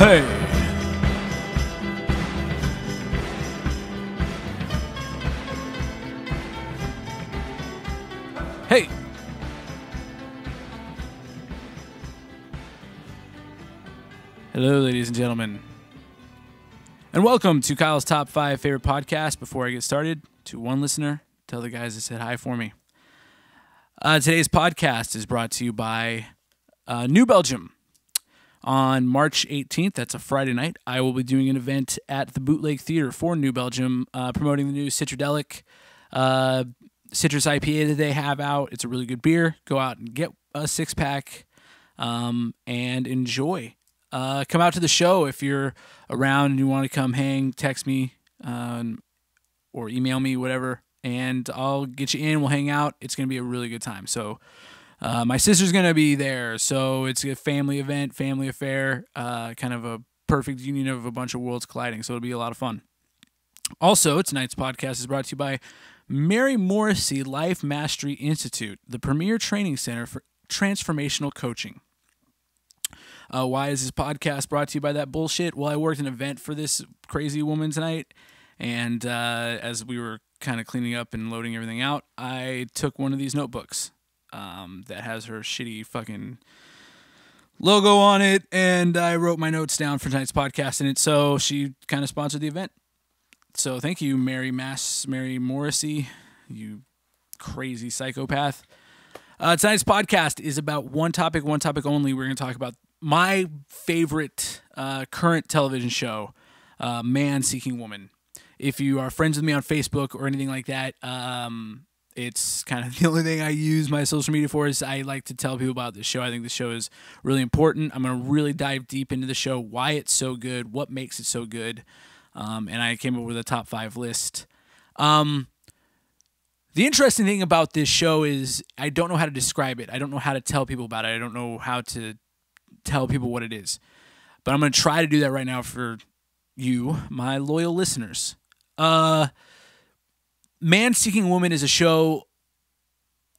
Hey. Hey. Hello, ladies and gentlemen. And welcome to Kyle's Top 5 Favorite Podcast. Before I get started, to one listener, tell the guys that said hi for me. Today's podcast is brought to you by New Belgium. On March 18th, that's a Friday night, I will be doing an event at the Bootleg Theater for New Belgium, promoting the new Citradelic citrus IPA that they have out. It's a really good beer. Go out and get a 6-pack and enjoy. Come out to the show if you're around and you want to come hang, text me or email me, whatever, and I'll get you in. We'll hang out. It's going to be a really good time. So my sister's going to be there, so it's a family event, family affair, kind of a perfect union of a bunch of worlds colliding, so it'll be a lot of fun. Also, tonight's podcast is brought to you by Mary Morrissey Life Mastery Institute, the premier training center for transformational coaching. Why is this podcast brought to you by that bullshit? Well, I worked an event for this crazy woman tonight, and as we were kind of cleaning up and loading everything out, I took one of these notebooks that has her shitty fucking logo on it, and I wrote my notes down for tonight's podcast in it, so she kind of sponsored the event. So thank you, Mary Morrissey, you crazy psychopath. Tonight's podcast is about one topic only. We're going to talk about my favorite current television show, Man Seeking Woman. If you are friends with me on Facebook or anything like that, it's kind of the only thing I use my social media for is I like to tell people about this show. I think the show is really important. I'm going to really dive deep into the show, why it's so good, what makes it so good, and I came up with a top 5 list. The interesting thing about this show is I don't know how to describe it. I don't know how to tell people about it. I don't know how to tell people what it is. But I'm going to try to do that right now for you, my loyal listeners. Man Seeking Woman is a show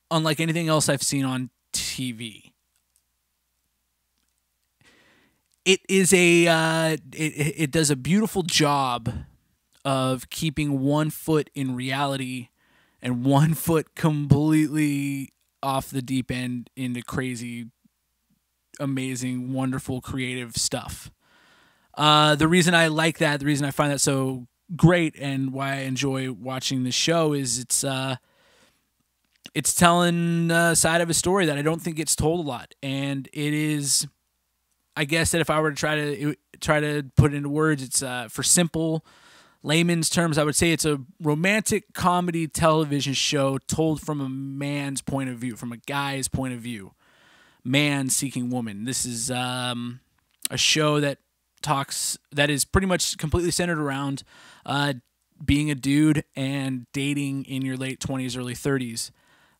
unlike anything else I've seen on TV. It is it does a beautiful job of keeping one foot in reality and one foot completely off the deep end into crazy, amazing, wonderful, creative stuff. The reason I like that, the reason I find that so great and why I enjoy watching the show is it's telling a side of a story that I don't think gets told a lot. And it is, I guess that if I were to try to put it into words, it's for simple layman's terms, I would say it's a romantic comedy television show told from a man's point of view, from a guy's point of view. Man Seeking Woman. This is a show that is pretty much completely centered around being a dude and dating in your late 20s, early 30s.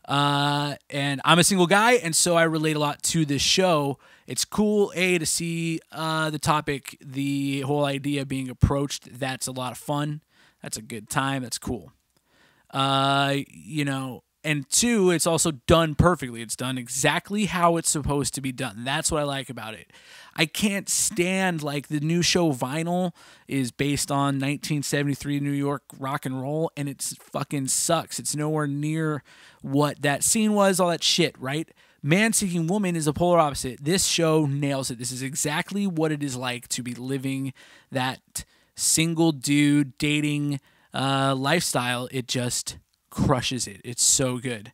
And I'm a single guy, and so I relate a lot to this show. It's cool, to see the topic, the whole idea being approached. That's a lot of fun. That's a good time. That's cool. And 2, it's also done perfectly. It's done exactly how it's supposed to be done. That's what I like about it. I can't stand, like, the new show Vinyl is based on 1973 New York rock and roll, and it fucking sucks. It's nowhere near what that scene was, all that shit, right? Man Seeking Woman is a polar opposite. This show nails it. This is exactly what it is like to be living that single dude dating lifestyle. It just crushes it. It's so good.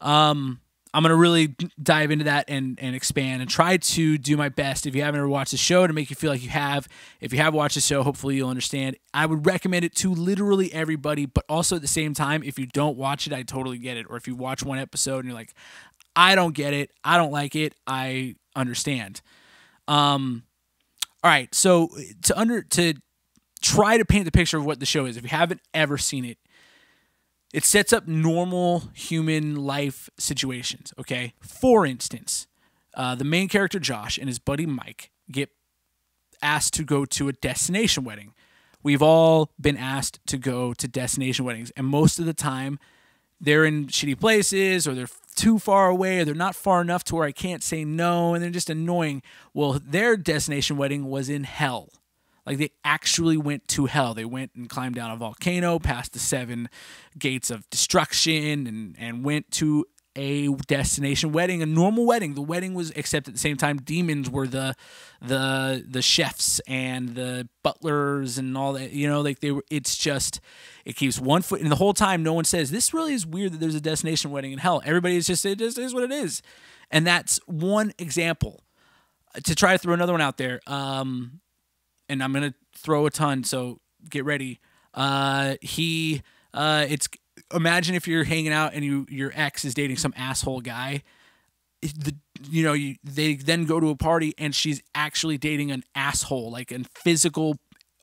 I'm going to really dive into that and expand and try to do my best, if you haven't ever watched the show, to make you feel like you have. If you have watched the show, hopefully you'll understand. I would recommend it to literally everybody, but also at the same time, if you don't watch it, I totally get it. Or if you watch one episode and you're like, I don't get it, I don't like it, I understand. All right, so to try to paint the picture of what the show is, if you haven't ever seen it, it sets up normal human life situations, okay? For instance, the main character, Josh, and his buddy, Mike, get asked to go to a destination wedding. We've all been asked to go to destination weddings, and most of the time, they're in shitty places or they're too far away, or they're not far enough to where I can't say no, and they're just annoying. Well, their destination wedding was in hell. Like, they actually went to hell. They went and climbed down a volcano, past the 7 gates of destruction, and went to a destination wedding, a normal wedding. The wedding was, except at the same time, demons were the chefs and the butlers and all that. Like, they were. It's just, it keeps one foot, and the whole time, no one says this really is weird that there's a destination wedding in hell. Everybody's just, it just is what it is, and that's one example. To try to throw another one out there, and I'm gonna throw a ton, so get ready. It's, imagine if you're hanging out and your ex is dating some asshole guy. They then go to a party and she's actually dating an asshole, like a physical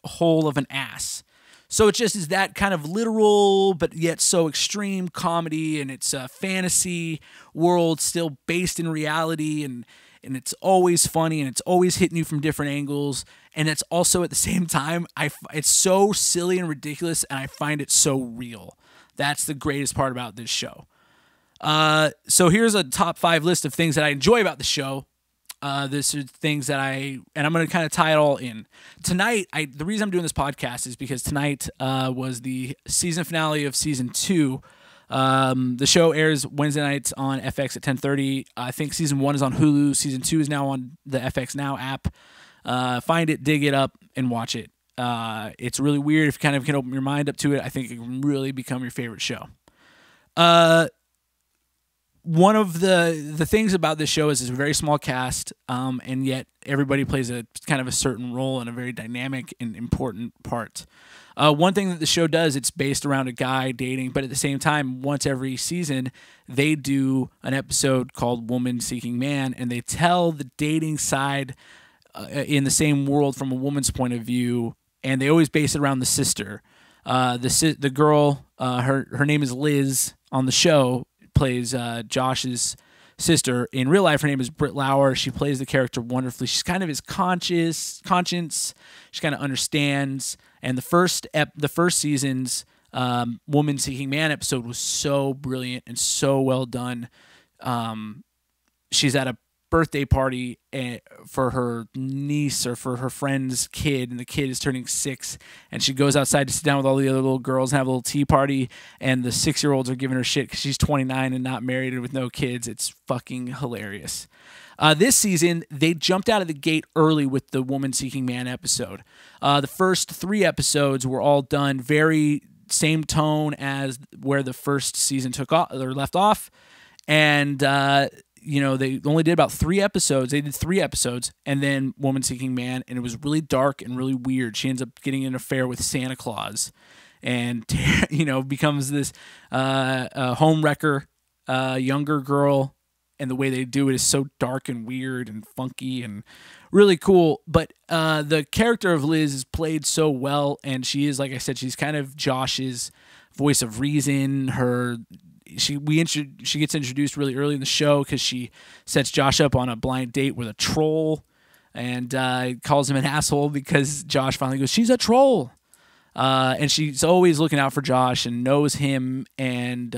hole of an ass. So it just is that kind of literal, but yet so extreme comedy, and it's a fantasy world still based in reality, and it's always funny, and it's always hitting you from different angles, and it's also at the same time, it's so silly and ridiculous, and I find it so real. That's the greatest part about this show. So here's a top 5 list of things that I enjoy about the show. This are things that and I'm going to kind of tie it all in. Tonight, the reason I'm doing this podcast is because tonight was the season finale of season 2. The show airs Wednesday nights on FX at 10:30. I think season 1 is on Hulu. Season 2 is now on the FX Now app. Find it, dig it up, and watch it. It's really weird. If you kind of can open your mind up to it, I think it can really become your favorite show. One of the things about this show is it's a very small cast, and yet everybody plays a kind of a certain role in a very dynamic and important part. One thing that the show does, it's based around a guy dating, but at the same time, once every season, they do an episode called Woman Seeking Man, and they tell the dating side in the same world from a woman's point of view, and they always base it around the sister. The girl, her name is Liz on the show, plays Josh's sister. In real life, her name is Britt Lauer. She plays the character wonderfully. She's kind of his conscience. She kind of understands. And the first season's Woman Seeking Man episode was so brilliant and so well done. She's at a birthday party for her niece or for her friend's kid, and the kid is turning 6, and she goes outside to sit down with all the other little girls and have a little tea party, and the 6-year-olds are giving her shit because she's 29 and not married and with no kids. It's fucking hilarious. This season, they jumped out of the gate early with the Woman Seeking Man episode. The first 3 episodes were all done very same tone as where the first season took off or left off, and they only did about 3 episodes. They did 3 episodes, and then Woman Seeking Man, and it was really dark and really weird. She ends up getting an affair with Santa Claus, and becomes this home wrecker, younger girl. And the way they do it is so dark and weird and funky and really cool. But the character of Liz is played so well, and she is, like I said, she's kind of Josh's voice of reason. She gets introduced really early in the show because she sets Josh up on a blind date with a troll, and calls him an asshole because Josh finally goes, "She's a troll," and she's always looking out for Josh and knows him. And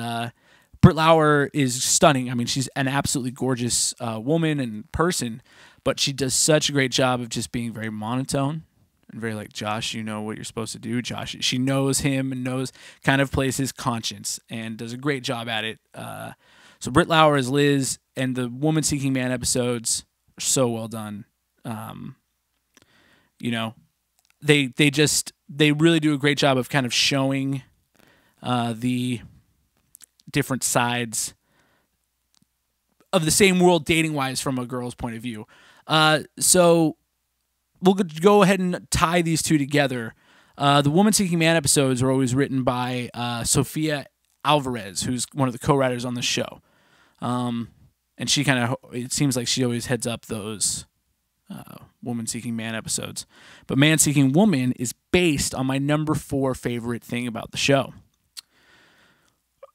Britt Lauer is stunning. I mean, she's an absolutely gorgeous woman and person, but she does such a great job of just being very monotone and very like, Josh, you know what you're supposed to do. Josh, she knows him and kind of plays his conscience and does a great job at it. So Britt Lauer is Liz, and the Woman Seeking Man episodes are so well done. They really do a great job of kind of showing the different sides of the same world dating wise from a girl's point of view. So we'll go ahead and tie these two together. The Woman Seeking Man episodes are always written by Sofia Alvarez, who's one of the co-writers on the show. And she it seems like she always heads up those Woman Seeking Man episodes. But Man Seeking Woman is based on my number 4 favorite thing about the show.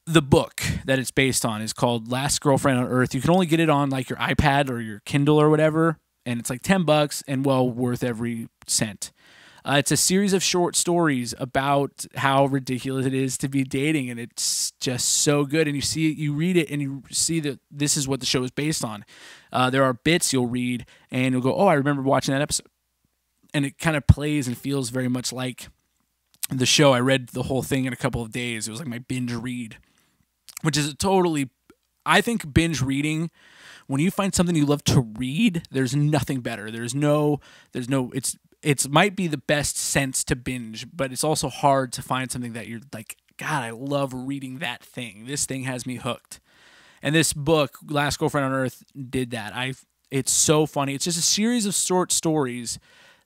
The book that it's based on is called Last Girlfriend on Earth. You can only get it on like your iPad or your Kindle or whatever, and it's like $10 and well worth every cent. It's a series of short stories about how ridiculous it is to be dating, and it's just so good. And you read it, and you see that this is what the show is based on. There are bits you'll read, and you'll go, "Oh, I remember watching that episode," and it kind of plays and feels very much like the show. I read the whole thing in a couple of days. It was like my binge read, which is I think binge reading, when you find something you love to read, there's nothing better. It might be the best sense to binge, but it's also hard to find something that you're like, God, I love reading that thing. This thing has me hooked. And this book, Last Girlfriend on Earth, did that. It's so funny. It's just a series of short stories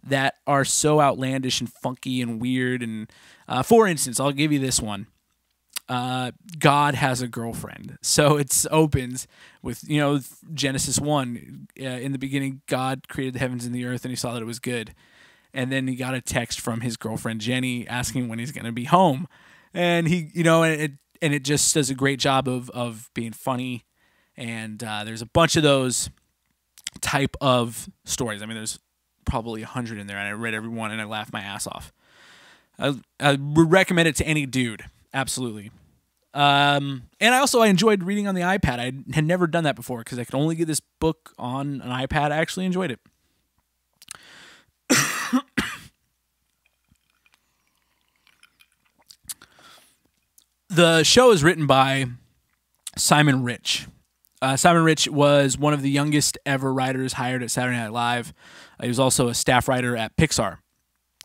that are so outlandish and funky and weird. And for instance, I'll give you this one. God has a girlfriend. So it opens with, Genesis 1. In the beginning, God created the heavens and the earth, and he saw that it was good. And then he got a text from his girlfriend, Jenny, asking when he's going to be home. And he, and it just does a great job of being funny. And there's a bunch of those type of stories. I mean, there's probably 100 in there, and I read every one, and I laughed my ass off. I would recommend it to any dude. Absolutely. And I enjoyed reading on the iPad. I had never done that before because I could only get this book on an iPad. I actually enjoyed it. The show is written by Simon Rich. Simon Rich was one of the youngest ever writers hired at Saturday Night Live. He was also a staff writer at Pixar.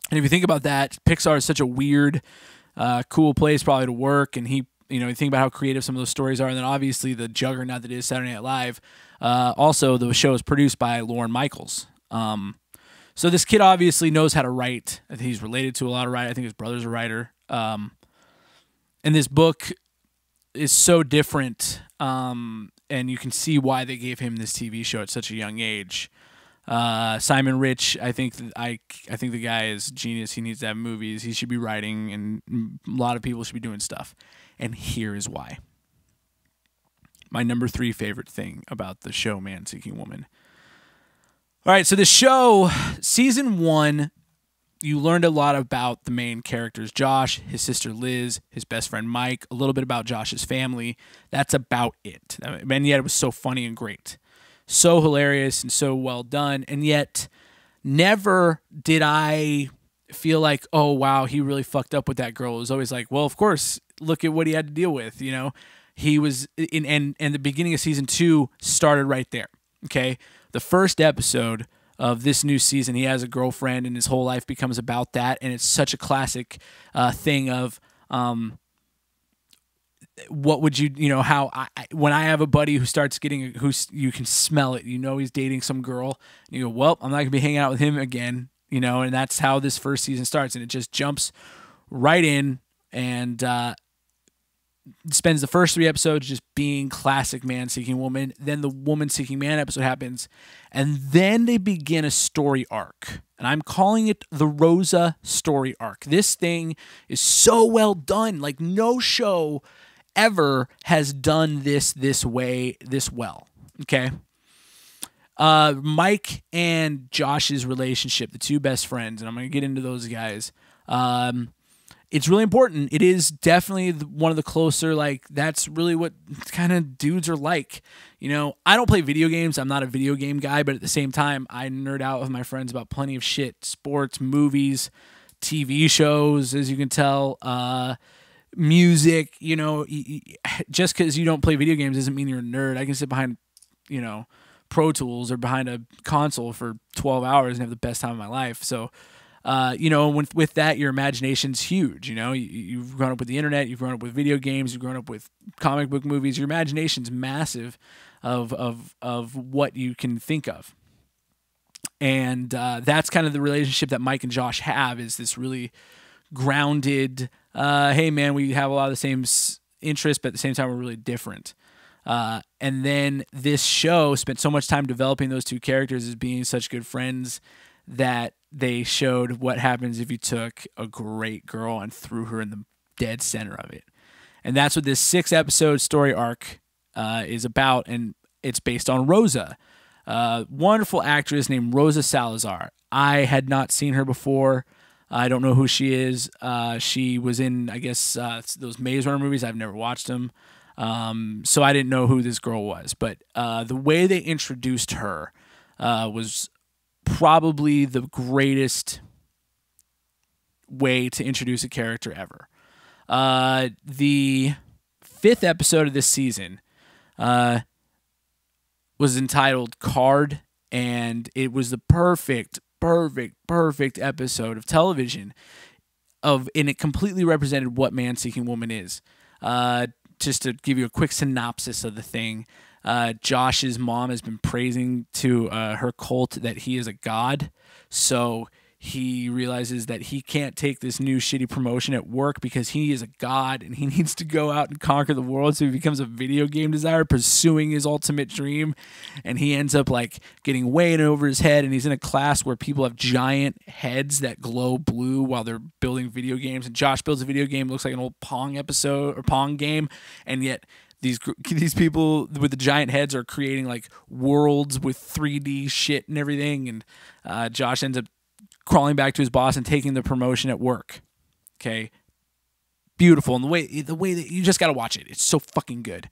And if you think about that, Pixar is such a weird, cool place probably to work. And you think about how creative some of those stories are. And then obviously the juggernaut that is Saturday Night Live. Also, the show is produced by Lorne Michaels. So this kid obviously knows how to write. I think he's related to a lot of writers. I think his brother's a writer. And this book is so different, and you can see why they gave him this TV show at such a young age. Simon Rich, I think the guy is genius. He needs to have movies. He should be writing, and a lot of people should be doing stuff. And here is why. My number 3 favorite thing about the show Man Seeking Woman. All right, so the show, season 1, you learned a lot about the main characters, Josh, his sister Liz, his best friend Mike, a little bit about Josh's family. That's about it. And yet it was so funny and great. So hilarious and so well done. And yet never did I feel like, oh, wow, he really fucked up with that girl. It was always like, well, of course, look at what he had to deal with. He was in, and the beginning of season 2 started right there. Okay. The first episode of this new season, he has a girlfriend, and his whole life becomes about that. And it's such a classic thing of what would how when I have a buddy who starts getting, you can smell it, he's dating some girl, and you go, well, I'm not gonna be hanging out with him again, and that's how this first season starts, and it just jumps right in and spends the first 3 episodes just being classic man seeking woman. Then the woman seeking man episode happens, and then they begin a story arc, and I'm calling it the Rosa story arc. This thing is so well done. Like, no show ever has done this way, this well. Okay. Mike and Josh's relationship, the 2 best friends, and I'm going to get into those guys. It's really important. It is definitely one of the closer, that's really what kind of dudes are like. I don't play video games. I'm not a video game guy, but at the same time, I nerd out with my friends about plenty of shit, sports, movies, TV shows, as you can tell, music. Just because you don't play video games doesn't mean you're a nerd. I can sit behind, Pro Tools or behind a console for 12 hours and have the best time of my life. So, with that, your imagination's huge. You've grown up with the internet, you've grown up with video games, you've grown up with comic book movies. Your imagination's massive of what you can think of. And that's kind of the relationship that Mike and Josh have, is this really grounded, hey man, we have a lot of the same interests, but at the same time, we're really different. And then this show spent so much time developing those 2 characters as being such good friends that they showed what happens if you took a great girl and threw her in the dead center of it. And that's what this 6-episode story arc is about, and it's based on Rosa, wonderful actress named Rosa Salazar. I had not seen her before. I don't know who she is. She was in, I guess, those Maze Runner movies. I've never watched them. So I didn't know who this girl was. But the way they introduced her was probably the greatest way to introduce a character ever. The 5th episode of this season was entitled Card, and it was the perfect episode of television and it completely represented what Man Seeking Woman is. Just to give you a quick synopsis of the thing, Josh's mom has been praising to her cult that he is a god, so he realizes that he can't take this new shitty promotion at work because he is a god and he needs to go out and conquer the world. So he becomes a video game designer pursuing his ultimate dream. And he ends up like getting way in over his head. And he's in a class where people have giant heads that glow blue while they're building video games. And Josh builds a video game, looks like an old Pong episode or Pong game. And yet these people with the giant heads are creating like worlds with 3D shit and everything. And Josh ends up crawling back to his boss and taking the promotion at work. Okay. Beautiful. And the way that you just got to watch it. It's so fucking good.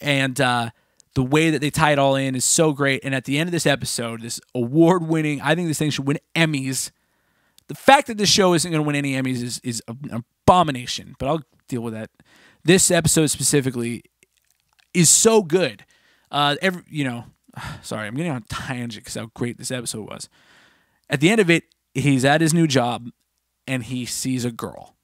And the way that they tie it all in is so great. And at the end of this episode, this award-winning, I think this thing should win Emmys. The fact that this show isn't going to win any Emmys is an abomination, but I'll deal with that. This episode specifically is so good. Sorry, I'm getting on a tangent because how great this episode was. At the end of it, he's at his new job, and he sees a girl.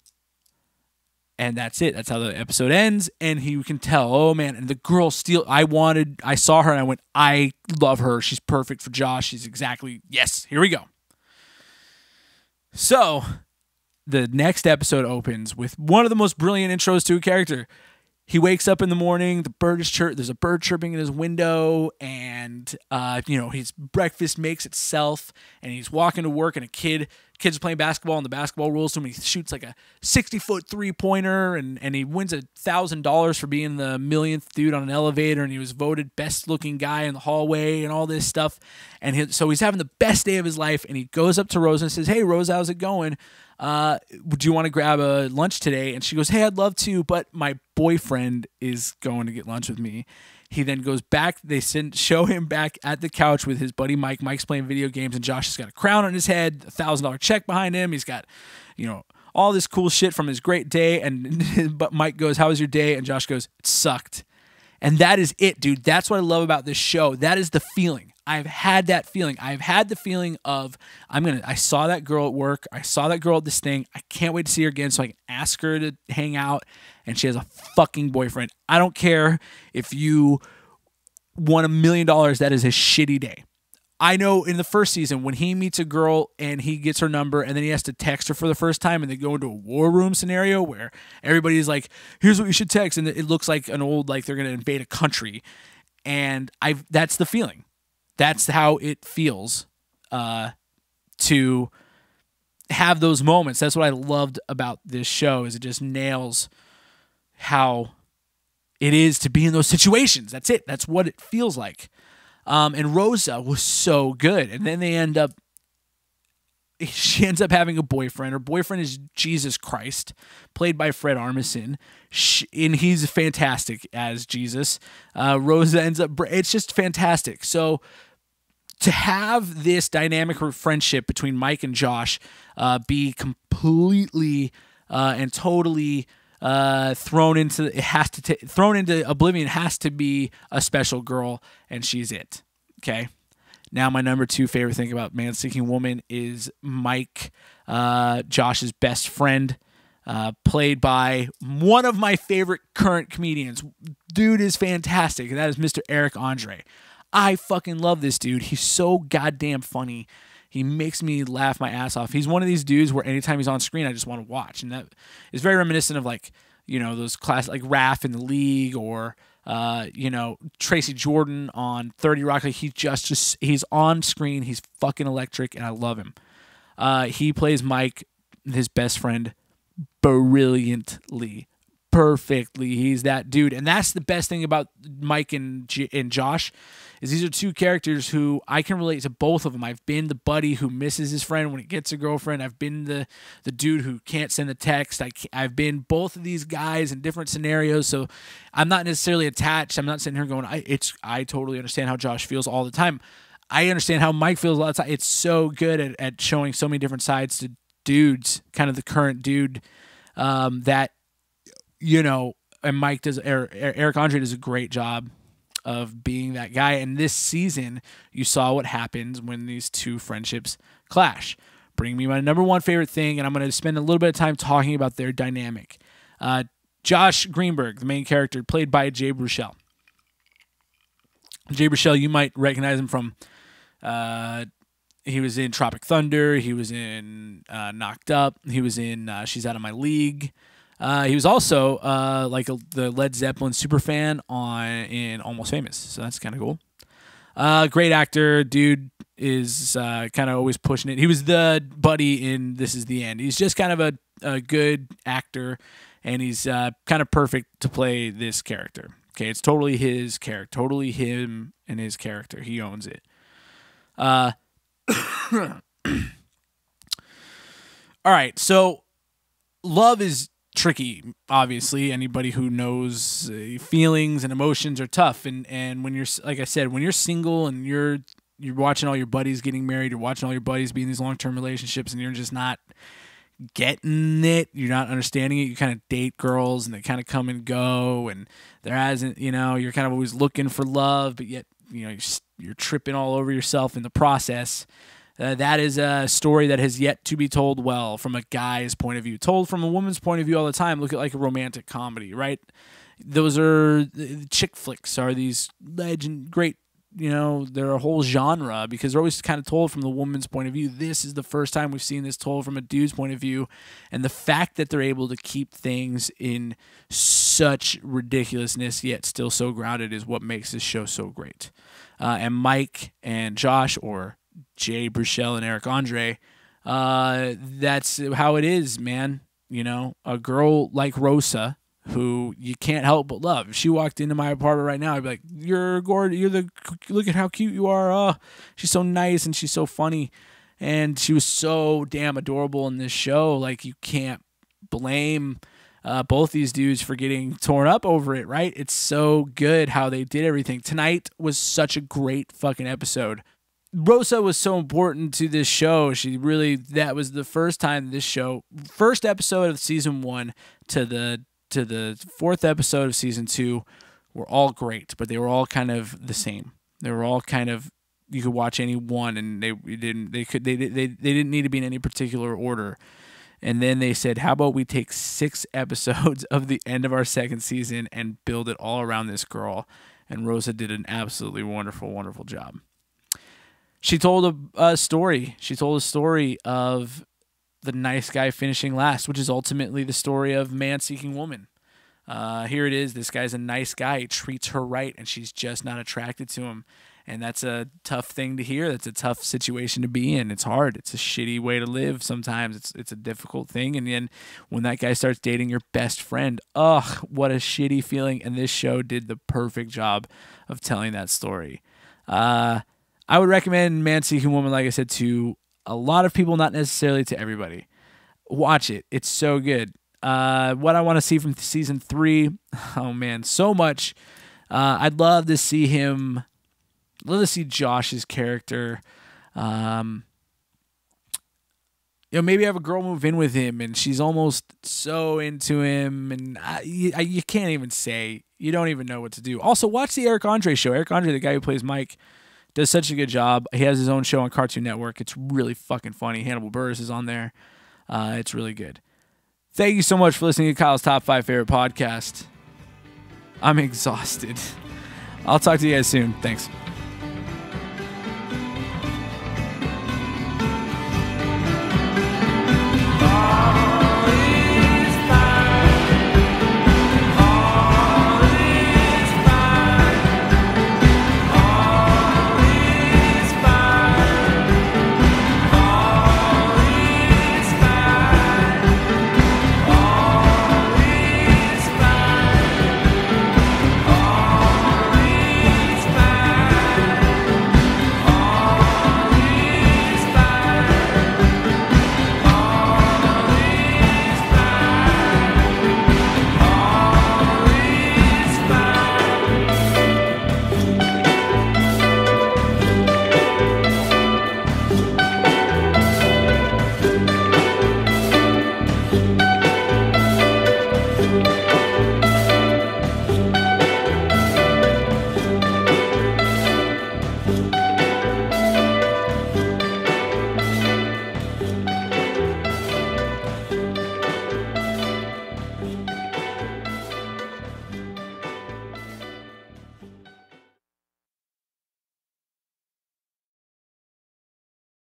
And that's it. That's how the episode ends, and you can tell, oh, man, and the girl I saw her, and I went, I love her. She's perfect for Josh. She's exactly, yes, here we go. So, the next episode opens with one of the most brilliant intros to a character. He wakes up in the morning, there's a bird chirping in his window, and his breakfast makes itself, and he's walking to work, and kids are playing basketball, and the basketball rolls to him, and he shoots like a 60-foot three-pointer, and he wins $1,000 for being the millionth dude on an elevator, and he was voted best-looking guy in the hallway, and all this stuff, and so he's having the best day of his life, and he goes up to Rose and says, hey, Rose, how's it going? Do you want to grab a lunch today? And she goes, hey, I'd love to, but my boyfriend is going to get lunch with me. He then goes back. They show him back at the couch with his buddy Mike. Mike's playing video games, and Josh has got a crown on his head, $1,000 check behind him. He's got, all this cool shit from his great day. But Mike goes, how was your day? And Josh goes, it sucked. And that is it, dude. That's what I love about this show. That is the feeling. I've had that feeling. I've had the feeling of I saw that girl at work. I saw that girl at this thing. I can't wait to see her again so I can ask her to hang out, and she has a fucking boyfriend. I don't care if you won $1 million. That is a shitty day. I know in the first season when he meets a girl and he gets her number and then he has to text her for the first time and they go into a war room scenario where everybody's like, here's what you should text. And it looks like an old, like they're going to invade a country. And that's the feeling. That's how it feels to have those moments. That's what I loved about this show is it just nails how it is to be in those situations. That's it. That's what it feels like. And Rosa was so good. And then she ends up having a boyfriend. Her boyfriend is Jesus Christ, played by Fred Armisen. And he's fantastic as Jesus. Rosa ends up, it's just fantastic. So to have this dynamic friendship between Mike and Josh be completely and totally thrown into oblivion has to be a special girl, and she's it. Okay. Now my number 2 favorite thing about Man Seeking Woman is Mike, Josh's best friend, played by one of my favorite current comedians. Dude is fantastic, and that is Mr. Eric Andre. I fucking love this dude. He's so goddamn funny. He makes me laugh my ass off. He's one of these dudes where anytime he's on screen, I just want to watch. And that is very reminiscent of those classic like Raph in The League or, Tracy Jordan on 30 Rock. Like he's on screen. He's fucking electric and I love him. He plays Mike, his best friend, brilliantly. perfectly. He's that dude. And that's the best thing about Mike and Josh, is these are two characters who I can relate to both of them. I've been the buddy who misses his friend when he gets a girlfriend. I've been the dude who can't send a text. I've been both of these guys in different scenarios, so I'm not necessarily attached. I'm not sitting here going, I totally understand how Josh feels all the time. I understand how Mike feels a lot of time. It's so good at showing so many different sides to dudes, kind of the current dude that, you know, and Mike does, Eric Andre does a great job of being that guy. And this season, you saw what happens when these two friendships clash. Bring me my number one favorite thing, and I'm going to spend a little bit of time talking about their dynamic. Josh Greenberg, the main character, played by Jay Baruchel. Jay Baruchel, you might recognize him from, he was in Tropic Thunder, he was in Knocked Up, he was in She's Out of My League. He was also the Led Zeppelin superfan in Almost Famous, so that's kind of cool. Great actor, dude is kind of always pushing it. He was the buddy in This Is the End. He's just kind of a good actor, and he's kind of perfect to play this character. Okay, it's totally his character, totally him and his character. He owns it. All right, so love is tricky, obviously. Anybody who knows feelings and emotions are tough, and when you're, like I said, when you're single and you're watching all your buddies getting married, you're watching all your buddies be in these long-term relationships, and you're just not getting it, you're not understanding it. You kind of date girls and they kind of come and go, and there hasn't, you know, you're kind of always looking for love, but yet, you know, you're tripping all over yourself in the process. That is a story that has yet to be told well from a guy's point of view. Told from a woman's point of view all the time. Look at like a romantic comedy, right? Those are chick flicks, are these great, you know, they're a whole genre because they're always kind of told from the woman's point of view. This is the first time we've seen this told from a dude's point of view, and the fact that they're able to keep things in such ridiculousness yet still so grounded is what makes this show so great. And Mike and Josh, or Jay Baruchel and Eric Andre, that's how it is, man. You know, a girl like Rosa, who you can't help but love. If she walked into my apartment right now, I'd be like, "You're gorgeous. Look at how cute you are. Oh, she's so nice and she's so funny." And she was so damn adorable in this show. Like, you can't blame both these dudes for getting torn up over it, right? It's so good how they did everything. Tonight was such a great fucking episode. Rosa was so important to this show. That was the first time this show, first episode of season 1 to the fourth episode of season 2 were all great, but they were all kind of the same. They were all kind of, you could watch any one, and they didn't need to be in any particular order. And then they said, how about we take 6 episodes of the end of our second season and build it all around this girl? And Rosa did an absolutely wonderful, wonderful job. She told a story. She told a story of the nice guy finishing last, which is ultimately the story of man seeking woman. Here it is. This guy's a nice guy. He treats her right, and she's just not attracted to him. And that's a tough thing to hear. That's a tough situation to be in. It's hard. It's a shitty way to live sometimes. It's a difficult thing. And then when that guy starts dating your best friend, ugh, what a shitty feeling. And this show did the perfect job of telling that story. I would recommend Man Seeking Woman, like I said, to a lot of people, not necessarily to everybody. Watch it. It's so good. What I want to see from season 3, oh man, so much. I'd love to see him. Love to see Josh's character. You know, maybe have a girl move in with him, and she's almost so into him, and you can't even say. You don't even know what to do. Also, watch the Eric Andre show. Eric Andre, the guy who plays Mike, does such a good job. He has his own show on Cartoon Network. It's really fucking funny. Hannibal Buress is on there. It's really good. Thank you so much for listening to Kyle's Top 5 Favorite Podcast. I'm exhausted. I'll talk to you guys soon. Thanks.